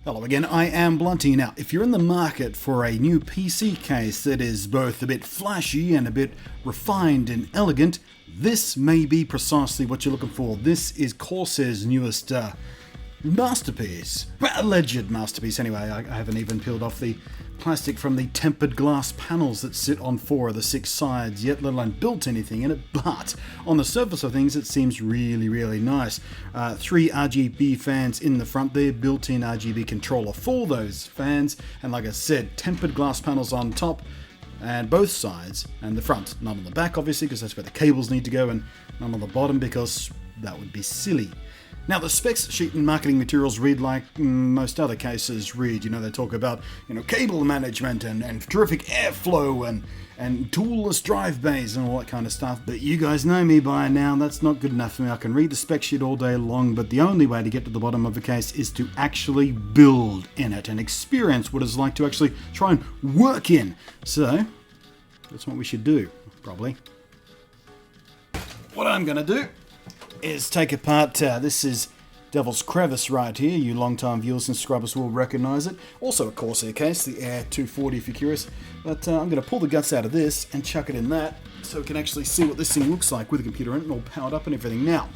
Hello again, I am Blunty. Now, if you're in the market for a new PC case that is both a bit flashy and a bit refined and elegant, this may be precisely what you're looking for. This is Corsair's newest masterpiece. Well, alleged masterpiece anyway. I haven't even peeled off the plastic from the tempered glass panels that sit on 4 of the 6 sides yet, let alone built anything in it, but on the surface of things it seems really nice. 3 RGB fans in the front there, built-in RGB controller for those fans, and like I said, tempered glass panels on top and both sides and the front, none on the back obviously because that's where the cables need to go, and none on the bottom because that would be silly. Now, the specs sheet and marketing materials read like most other cases read. They talk about, cable management and terrific airflow and toolless drive bays and all that kind of stuff. But you guys know me by now, that's not good enough for me. I can read the spec sheet all day long, but the only way to get to the bottom of a case is to actually build in it and experience what it's like to actually try and work in. So, that's what we should do, probably. What I'm going to do is take apart, this is Devil's Crevice right here. You long-time viewers and subscribers will recognise it. Also a Corsair case, the Air 240 if you're curious. But I'm going to pull the guts out of this and chuck it in that so we can actually see what this thing looks like with the computer in it and all powered up and everything. Now,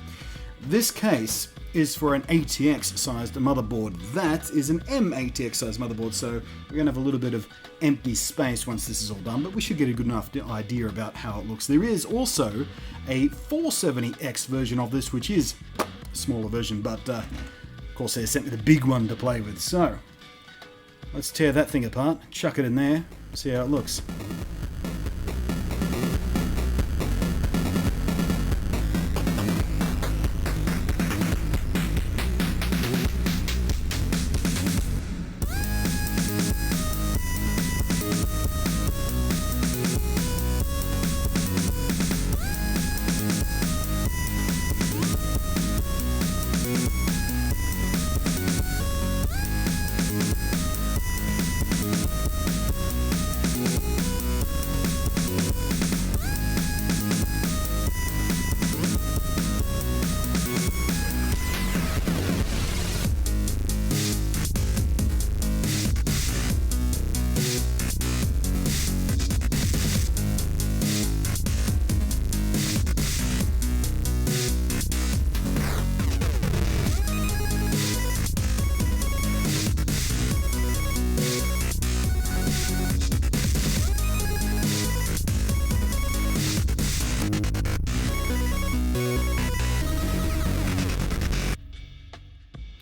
this case is for an ATX sized motherboard. That is an M-ATX sized motherboard, so we're going to have a little bit of empty space once this is all done, but we should get a good enough idea about how it looks. There is also a 470X version of this, which is a smaller version, but of course they sent me the big one to play with. So let's tear that thing apart, chuck it in there, see how it looks.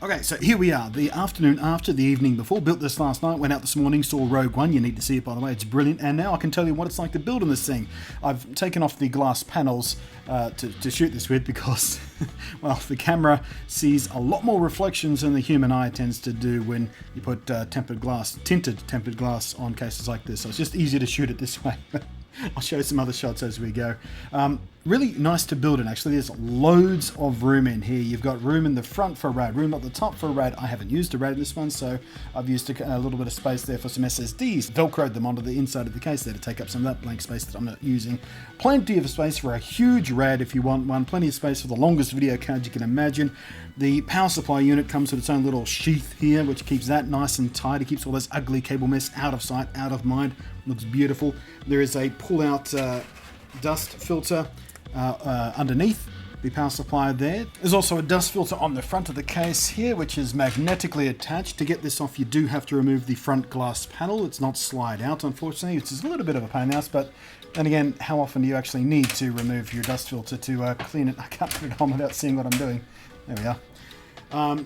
Okay, so here we are, the afternoon after, the evening before. Built this last night, went out this morning, saw Rogue One. You need to see it, by the way, it's brilliant. And now I can tell you what it's like to build on this thing. I've taken off the glass panels to shoot this with because, well, the camera sees a lot more reflections than the human eye tends to do when you put tinted tempered glass on cases like this. So it's just easier to shoot it this way. I'll show you some other shots as we go. Really nice to build in, actually. There's loads of room in here. You've got room in the front for a RAD, room at the top for a RAD. I haven't used a RAD in this one, so I've used a little bit of space there for some SSDs. Velcroed them onto the inside of the case there to take up some of that blank space that I'm not using. Plenty of space for a huge RAD if you want one. Plenty of space for the longest video card you can imagine. The power supply unit comes with its own little sheath here, which keeps that nice and tight. It keeps all this ugly cable mess out of sight, out of mind. Looks beautiful. There is a pull-out dust filter underneath the power supply there. There's also a dust filter on the front of the case here, which is magnetically attached. To get this off, you do have to remove the front glass panel. It's not slide out, unfortunately, which is a little bit of a pain in the ass, but then again, how often do you actually need to remove your dust filter to clean it? I can't put it on without seeing what I'm doing. There we are.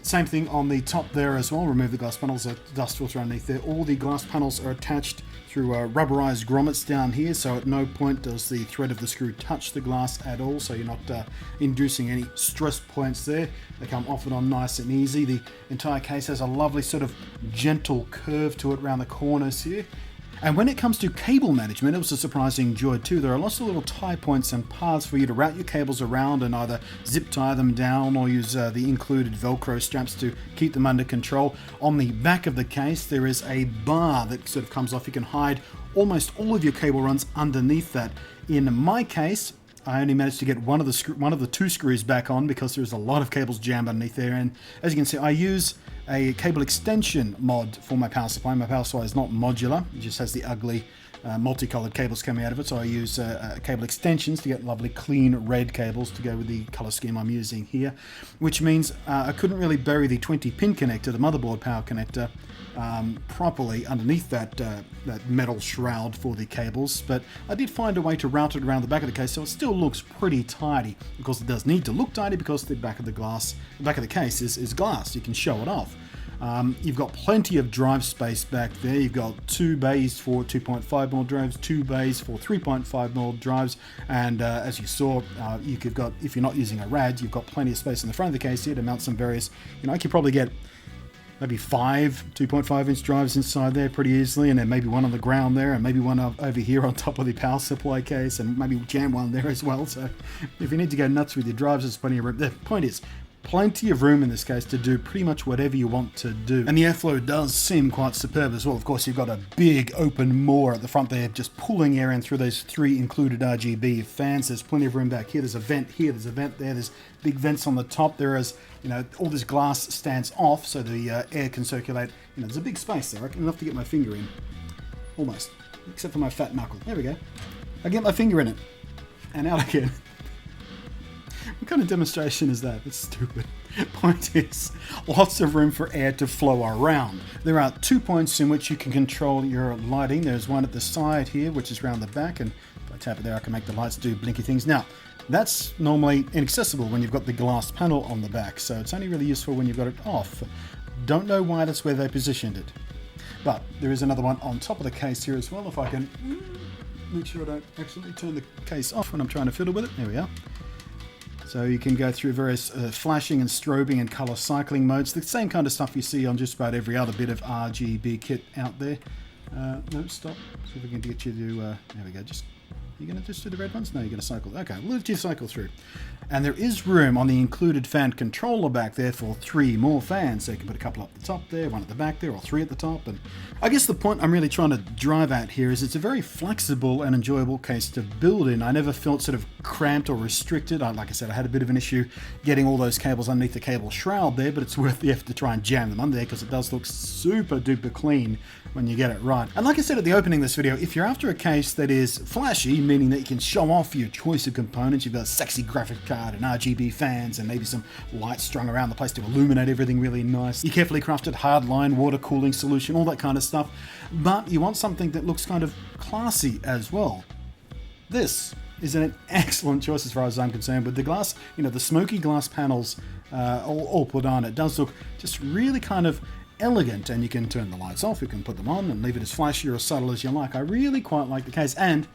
Same thing on the top there as well. Remove the glass panels, the dust filter underneath there. All the glass panels are attached through rubberized grommets down here, so at no point does the thread of the screw touch the glass at all, so you're not inducing any stress points there. They come off and on nice and easy. The entire case has a lovely sort of gentle curve to it around the corners here. And when it comes to cable management, it was a surprising joy too. There are lots of little tie points and paths for you to route your cables around and either zip tie them down or use the included Velcro straps to keep them under control. On the back of the case, there is a bar that sort of comes off. You can hide almost all of your cable runs underneath that. In my case, I only managed to get one of the two screws back on because there's a lot of cables jammed underneath there. And as you can see, I use a cable extension mod for my power supply. My power supply is not modular, it just has the ugly multicolored cables coming out of it, so I use cable extensions to get lovely clean red cables to go with the color scheme I'm using here, which means I couldn't really bury the 20 pin connector, the motherboard power connector, properly underneath that metal shroud for the cables, but I did find a way to route it around the back of the case so it still looks pretty tidy. Of course it does need to look tidy because the back of the case is glass, you can show it off. You've got plenty of drive space back there. You've got 2 bays for 2.5mm drives, 2 bays for 3.5mm drives, and as you saw, you've got, if you're not using a RAD, you've got plenty of space in the front of the case here to mount some various, I could probably get maybe 5 2.5-inch drives inside there pretty easily, and then maybe one on the ground there, and maybe one over here on top of the power supply case, and maybe jam one there as well. So if you need to go nuts with your drives, there's plenty of room. The point is, plenty of room in this case to do pretty much whatever you want to do. And the airflow does seem quite superb as well. Of course, you've got a big open maw at the front there, just pulling air in through those 3 included RGB fans. There's plenty of room back here. There's a vent here, there's a vent there, there's big vents on the top. There is, all this glass stands off so the air can circulate. There's a big space there, enough to get my finger in. Almost. Except for my fat knuckle. There we go. I get my finger in it. And out again. What kind of demonstration is that? It's stupid. Point is, lots of room for air to flow around. There are 2 points in which you can control your lighting. There's one at the side here, which is round the back, and if I tap it there, I can make the lights do blinky things. Now, that's normally inaccessible when you've got the glass panel on the back, so it's only really useful when you've got it off. Don't know why that's where they positioned it. But there is another one on top of the case here as well, if I can make sure I don't accidentally turn the case off when I'm trying to fiddle with it. There we are. So you can go through various flashing and strobing and color cycling modes, the same kind of stuff you see on just about every other bit of RGB kit out there. No, stop. See if we can get you to, there we go, you're going to just do the red ones? No, you're going to cycle. Okay, we'll let you cycle through. And there is room on the included fan controller back there for 3 more fans. So you can put a couple up the top there, 1 at the back there, or 3 at the top. And I guess the point I'm really trying to drive at here is it's a very flexible and enjoyable case to build in. I never felt sort of cramped or restricted. Like I said, I had a bit of an issue getting all those cables underneath the cable shroud there, but it's worth the effort to try and jam them under there because it does look super duper clean when you get it right. And like I said at the opening of this video, if you're after a case that is flashy, meaning that you can show off your choice of components, you've got a sexy graphic card and RGB fans and maybe some lights strung around the place to illuminate everything really nice, your carefully crafted hardline water cooling solution, all that kind of stuff, but you want something that looks kind of classy as well. This is an excellent choice as far as I'm concerned. With the glass, the smoky glass panels all put on, it does look just really kind of elegant, and you can turn the lights off, you can put them on and leave it as flashy or subtle as you like. I really quite like the case, and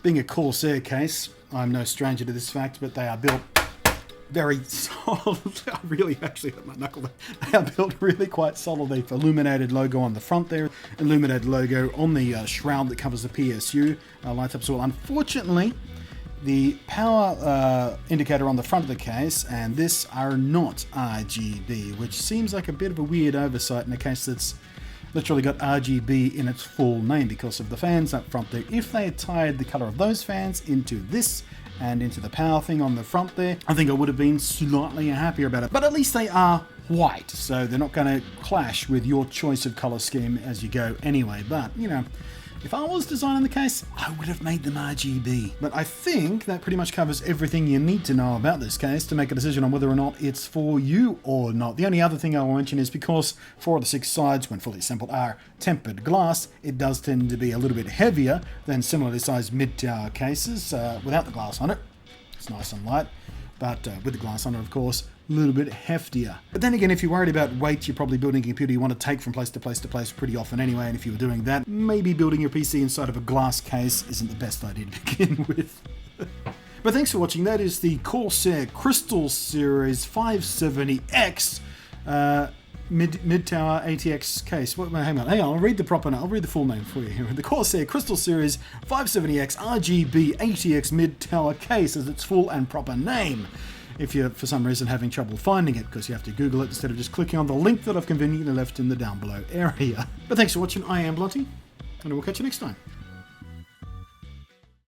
being a Corsair case, I'm no stranger to this fact, but they are built very solid. I really actually hurt my knuckle there. They are built really quite solidly. Illuminated logo on the front there, illuminated logo on the shroud that covers the PSU light up as well. Unfortunately, the power indicator on the front of the case and this are not RGB, which seems like a bit of a weird oversight in a case that's literally got RGB in its full name because of the fans up front there. If they had tied the color of those fans into this and into the power thing on the front there, I think I would have been slightly happier about it. But at least they are white, so they're not going to clash with your choice of color scheme as you go anyway. But, if I was designing the case, I would have made them RGB. But I think that pretty much covers everything you need to know about this case to make a decision on whether or not it's for you or not. The only other thing I will mention is because 4 of the 6 sides, when fully assembled, are tempered glass, it does tend to be a little bit heavier than similarly sized mid-tower cases without the glass on it. It's nice and light, but with the glass on it, of course, a little bit heftier. But then again, if you're worried about weight, you're probably building a computer you want to take from place to place to place pretty often anyway, and if you were doing that, maybe building your PC inside of a glass case isn't the best idea to begin with. But thanks for watching. That is the Corsair Crystal Series 570X mid-tower ATX case. Hang on, I'll read the proper name. I'll read the full name for you here. The Corsair Crystal Series 570X RGB ATX mid-tower case is its full and proper name. If you're, for some reason, having trouble finding it, because you have to Google it instead of just clicking on the link that I've conveniently left in the down below area. But thanks for watching. I am Blunty, and we'll catch you next time.